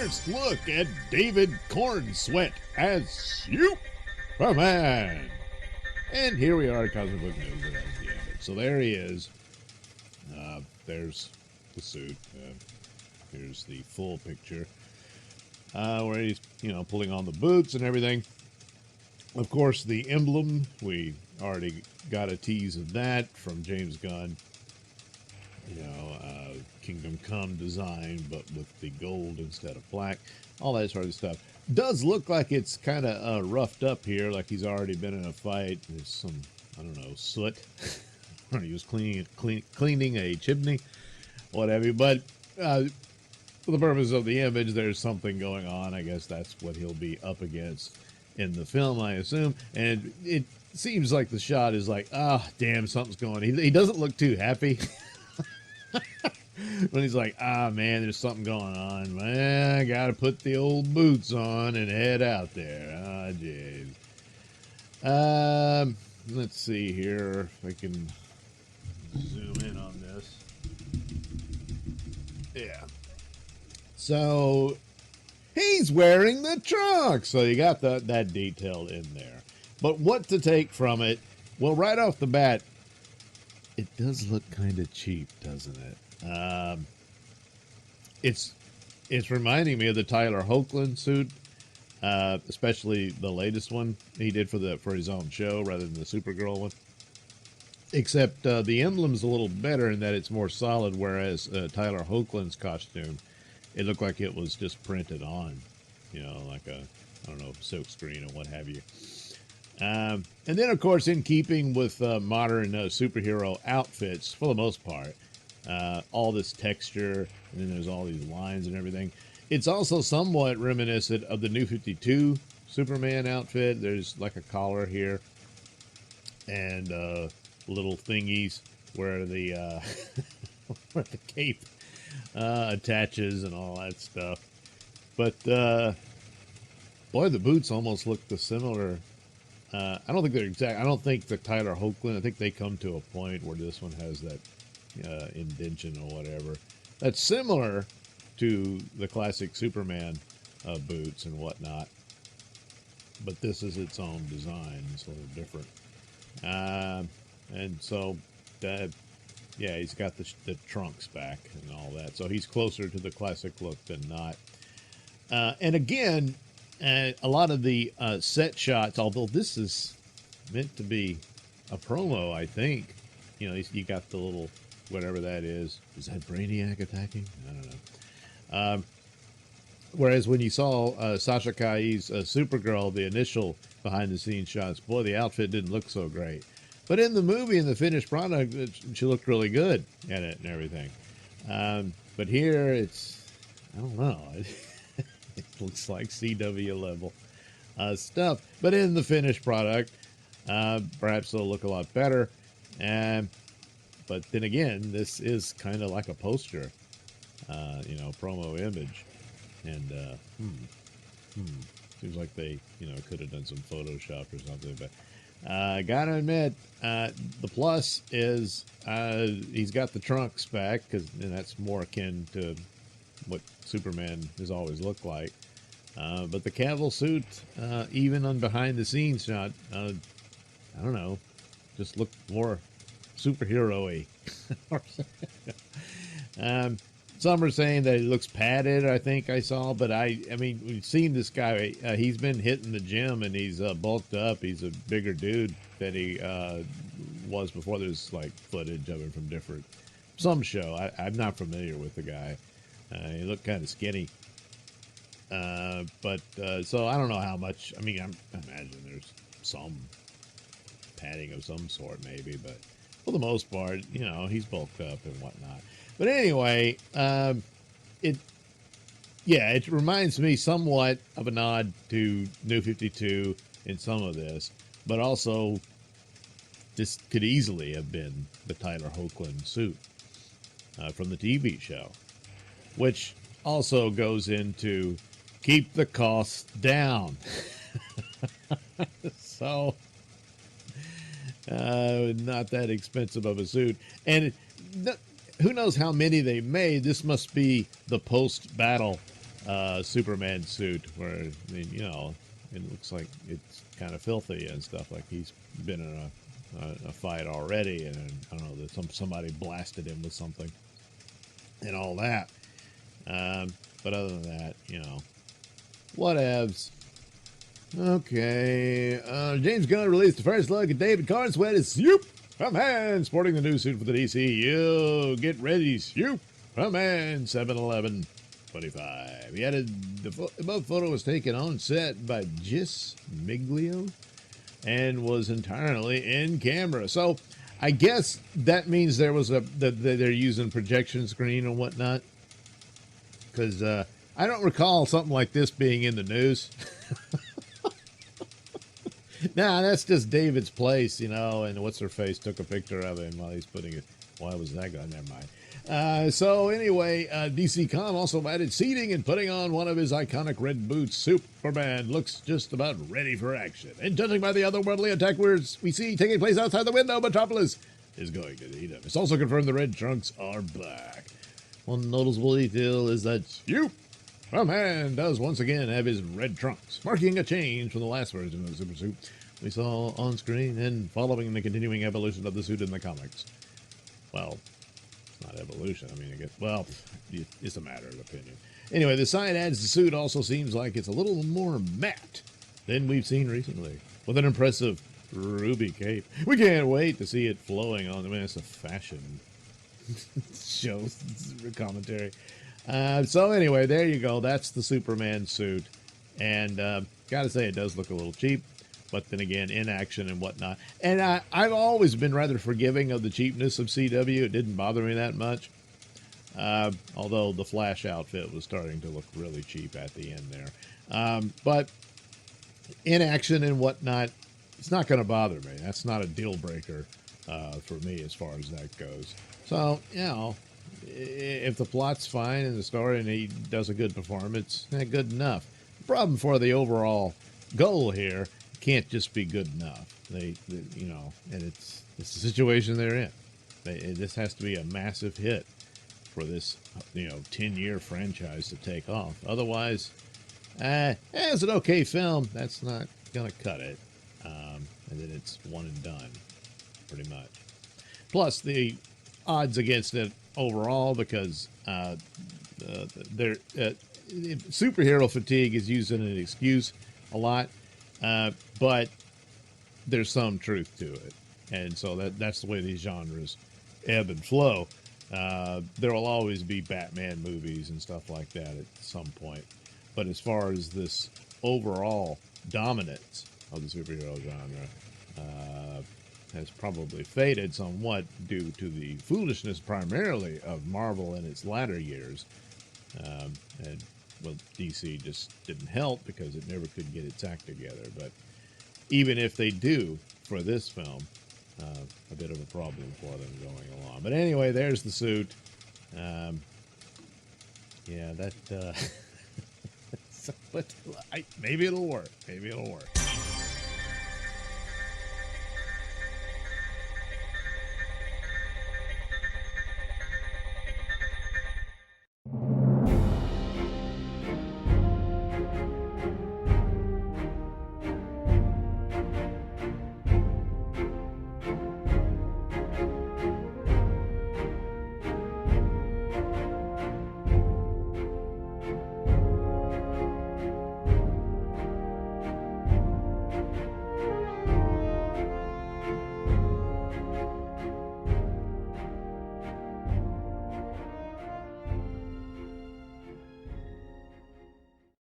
first look at David Cornsweat as Superman. And here we are at Comic Book News. That has the image. So there he is. There's the suit. Here's the full picture. Where he's, pulling on the boots and everything. Of course, the emblem, we already got a tease of that from James Gunn. Kingdom Come design, but with the gold instead of black. All that sort of stuff. Does look like it's kind of roughed up here, like he's already been in a fight. There's some, soot. He was cleaning a chimney, whatever. But for the purpose of the image, there's something going on. I guess that's what he'll be up against in the film, I assume. And it seems like the shot is like, damn, something's going on. He doesn't look too happy. When he's like, man, there's something going on. Man, I got to put the old boots on and head out there. Jeez. Let's see here if I can zoom in on this. Yeah. So he's wearing the trunks. So you got that detail in there. But what to take from it? Well, right off the bat, it does look kind of cheap, doesn't it? It's reminding me of the Tyler Hoechlin suit, especially the latest one he did for his own show rather than the Supergirl one. Except the emblem's a little better in that it's more solid, whereas Tyler Hoechlin's costume, it looked like it was just printed on, like a, silk screen or what have you. And then, of course, in keeping with modern superhero outfits, for the most part, all this texture, and then there's all these lines and everything. It's also somewhat reminiscent of the New 52 Superman outfit. There's like a collar here and little thingies where the where the cape attaches and all that stuff. But boy, the boots almost look similar. I don't think they're exact. I don't think the Tyler Hoechlin. I think they come to a point where this one has that indention or whatever. That's similar to the classic Superman boots and whatnot. But this is its own design. It's a little different. And so, he's got the trunks back and all that. So he's closer to the classic look than not. And again, a lot of the set shots, although this is meant to be a promo, I think. You got the little, whatever that is. Is that Brainiac attacking? I don't know. Whereas when you saw Sasha Calle's Supergirl, the initial behind-the-scenes shots, boy, the outfit didn't look so great. But in the movie, in the finished product, she looked really good in it and everything. But here, I don't know. It looks like CW level stuff. But in the finished product, perhaps it'll look a lot better. But then again, this is kind of like a poster, promo image. And seems like they, could have done some Photoshop or something. But I gotta admit, the plus is he's got the trunks back, and that's more akin to what Superman has always looked like. But the Cavill suit, even on behind the scenes shot, I don't know, just looked more superhero-y. Some are saying that he looks padded, I think I saw, but I mean, we've seen this guy. He's been hitting the gym and he's bulked up. He's a bigger dude than he was before. There's like footage of him from some show. I'm not familiar with the guy. He looked kind of skinny. But so I don't know how much. I mean, I imagine there's some padding of some sort, maybe, but for the most part, he's bulked up and whatnot. But anyway, it reminds me somewhat of a nod to New 52 in some of this, but also this could easily have been the Tyler Hoechlin suit from the TV show, which also goes into keep the costs down. So, not that expensive of a suit. And who knows how many they made. This must be the post-battle Superman suit where, I mean, you know, it looks like it's kind of filthy and stuff. Like he's been in a fight already, and I don't know, that somebody blasted him with something and all that. But other than that, you know, whatevs. Okay, James Gunn released the first look at David Cornsweat as Swoop from Man, sporting the new suit for the DCU. Get ready, Swoop from Man, 7/11/25. He added the above photo was taken on set by Gis Miglio and was entirely in camera. So I guess that means there was that they're using projection screen and whatnot. Because I don't recall something like this being in the news. Nah, that's just David's place, you know, and what's her face took a picture of him while he's putting it. Why was that going? Never mind. So anyway, DC Con also added seating and putting on one of his iconic red boots. Superman looks just about ready for action. And judging by the otherworldly attack we see taking place outside the window, Metropolis is going to need him. It's also confirmed the red trunks are back. One noticeable detail is that Superman does once again have his red trunks, marking a change from the last version of the super suit we saw on screen and following the continuing evolution of the suit in the comics. Well, it's not evolution. I mean, I guess, well, it's a matter of opinion. Anyway, the side adds the suit also seems like it's a little more matte than we've seen recently, with an impressive ruby cape. We can't wait to see it flowing on the massive fashion show commentary. So anyway, there you go. That's the Superman suit. And gotta say, it does look a little cheap. But then again, in action and whatnot. And I've always been rather forgiving of the cheapness of CW. It didn't bother me that much. Although the Flash outfit was starting to look really cheap at the end there. But in action and whatnot, it's not going to bother me. That's not a deal breaker for me as far as that goes. So, you know, if the plot's fine and the story and he does a good performance, good enough. The problem for the overall goal here can't just be good enough. They you know, and it's the situation they're in. This has to be a massive hit for this, you know, 10-year franchise to take off. Otherwise, it's an okay film. That's not going to cut it. And then it's one and done, pretty much. Plus, the odds against it overall, because superhero fatigue is used as an excuse a lot, but there's some truth to it. And so that's the way these genres ebb and flow. There will always be Batman movies and stuff like that at some point. But as far as this overall dominance of the superhero genre has probably faded somewhat due to the foolishness primarily of Marvel in its latter years. And, well, DC just didn't help because it never could get its act together. But even if they do for this film, a bit of a problem for them going along. But anyway, there's the suit. Yeah, that... but maybe it'll work. Maybe it'll work.